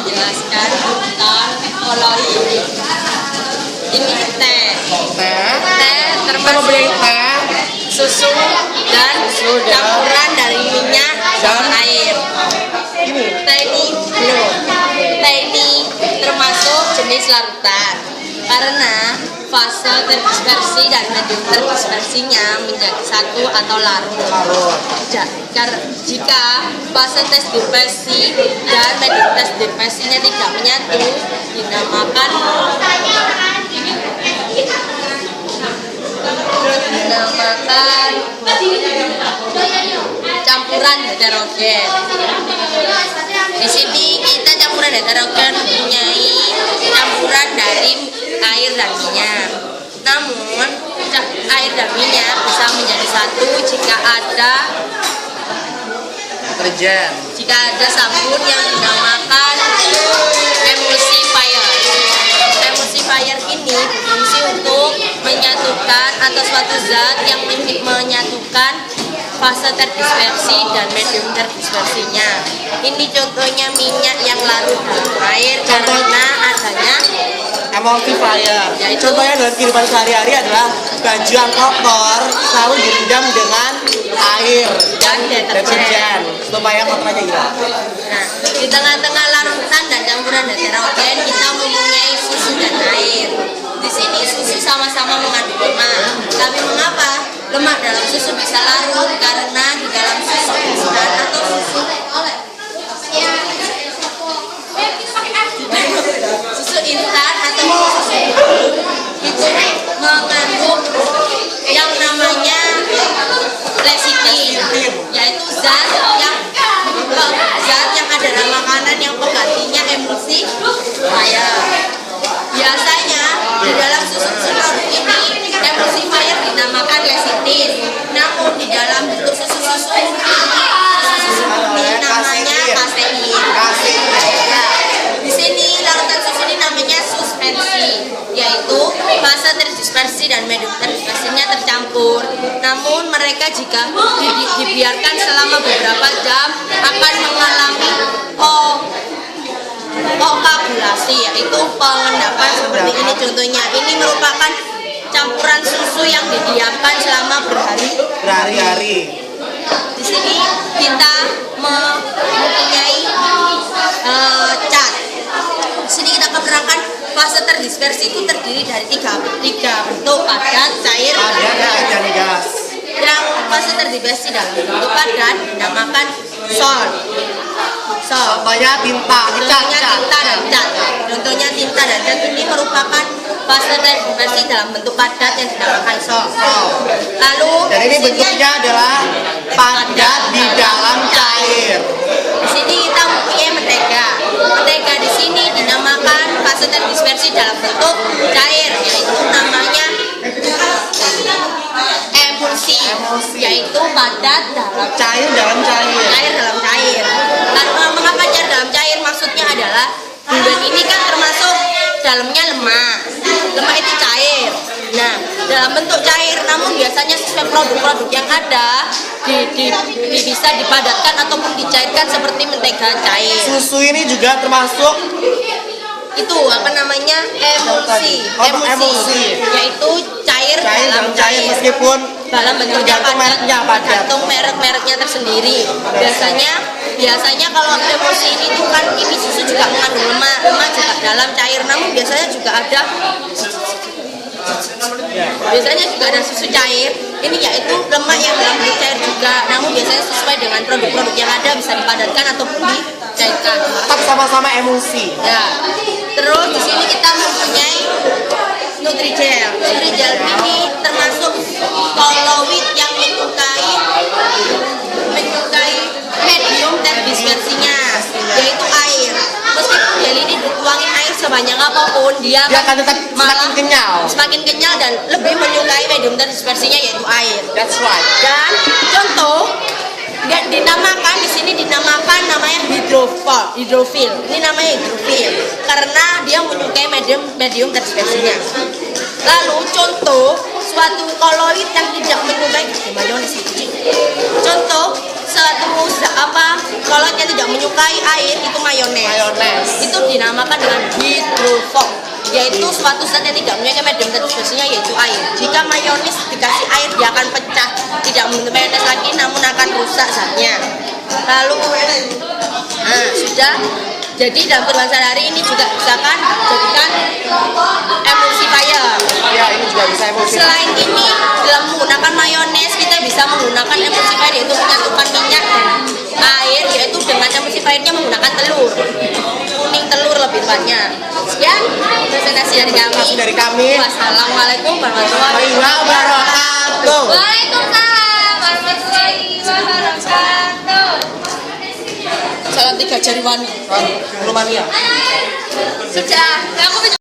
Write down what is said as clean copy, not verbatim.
menjelaskan tentang koloid. Ini teh termasuk susu dan campuran dari minyak sama air. Teh ini termasuk jenis larutan karena fase terdispersi dan medium terdispersinya menjadi satu atau larut. Jika fase terdispersi dan medium terdispersinya tidak menyatu, dinamakan campuran heterogen. Di sini kita campuran heterogen mempunyai campuran dari air dan minyak. Namun air dan minyak bisa menjadi satu jika ada deterjen. Jika ada sabun yang dinamakan emulsifier. Emulsifier ini berfungsi untuk menyatukan atau suatu zat yang menyatukan fase terdispersi dan medium terdispersinya. Ini contohnya minyak yang larut dalam air karena adanya emulsifier. Yaitu Contohnya dalam kehidupan sehari-hari adalah baju yang kotor selalu direndam dengan air dan deterjen supaya kotorannya hilang. Nah, di tengah-tengah larutan dan campuran heterogen kita mempunyai susu dan air. Di sini susu sama-sama mengandung lemak. Tapi mengapa lemak dalam susu bisa larut? Karena di dalam susu instan atau susu instan atau susu itu mengandung yang namanya lecithin, yaitu zat yang ada dalam makanan yang penggantinya emulsifier. Biasanya di dalam susu larut ini emulsifier dinamakan lecithin, namun di dalam bentuk susu ini namanya kasein. Di sini larutan susu ini namanya suspensi, yaitu fase terdispersi dan medium terdispersinya tercampur. Namun mereka jika dibiarkan selama beberapa jam akan mengalami koagulasi, yaitu pengendapan seperti ini contohnya. Ini merupakan campuran susu yang didiamkan selama Berhari-hari. Di sini kita mempunyai cat. Di sini kita menerangkan fase terdispersi itu terdiri dari tiga bentuk: padat, cair, dan gas. Yang fase terdispersi dalam bentuk padat dinamakan sol. Contohnya tinta dan cat. Contohnya tinta dan cat ini merupakan fase terdispersi dalam bentuk padat yang dinamakan sol. Lalu dan ini bentuknya adalah padat di dalam cair. Di sini kita mempunyai mentega. Mentega di sini dinamakan fase terdispersi dalam bentuk cair, yaitu namanya emulsi, yaitu padat dalam cair. Cair dalam cair. Karena mengapa cair dalam cair? Maksudnya adalah bulan ini kan termasuk dalamnya lemak. Lemak itu cair. Nah, dalam bentuk cair, namun biasanya sesuai produk-produk yang ada bisa dipadatkan ataupun dicairkan seperti mentega cair. Susu ini juga termasuk itu emulsi, yaitu cair dalam cair meskipun dalam bentuknya padat. Tergantung merek-mereknya tersendiri. Biasanya kalau emulsi ini tuh kan ini susu juga mengandung lemak juga dalam cair, namun biasanya juga ada susu cair. Ini yaitu lemak yang dalam bentuk cair juga, namun biasanya sesuai dengan produk-produk yang ada bisa dipadatkan ataupun dicairkan. Tetap sama-sama emulsi. Ya. Terus di sini kita mempunyai Nutrijel. Nutrijel ini termasuk koloid yang menyukai medium terdispersinya, yaitu air. Meskipun gel ini dituangin air sebanyak apapun, dia akan tetap semakin kenyal dan lebih menyukai medium terdispersinya, yaitu air. That's right. Dan contoh Dan dinamakan di sini dinamakan namanya hidrofil. Ini namanya hidrofil karena dia menyukai medium terspesinya. Lalu contoh suatu koloid yang tidak menyukai mayones. Contoh suatu koloid yang tidak menyukai air itu mayones. Itu dinamakan dengan hidrofil, yaitu suatu zat yang tidak menyukai medium terspesinya yaitu air. Jika mayones dikasih air dia akan pecah, tidak membentuk mayones lagi namun akan rusak zatnya. Lalu sudah. Jadi dalam kehidupan sehari-hari ini juga misalkan jadikan emulsifier. Ya, ini juga bisa emulsifier. Selain ini dalam menggunakan mayones kita bisa menggunakan emulsifier yaitu menyatukan minyak dan air, yaitu dengan emulsifiernya menggunakan telur. Kuning telur lebih tepatnya. Sekian presentasi dari kami. Wassalamualaikum warahmatullahi wabarakatuh. Waalaikumsalam warahmatullahi wabarakatuh. Salam 3 jari wani. Rumania. Sudah, aku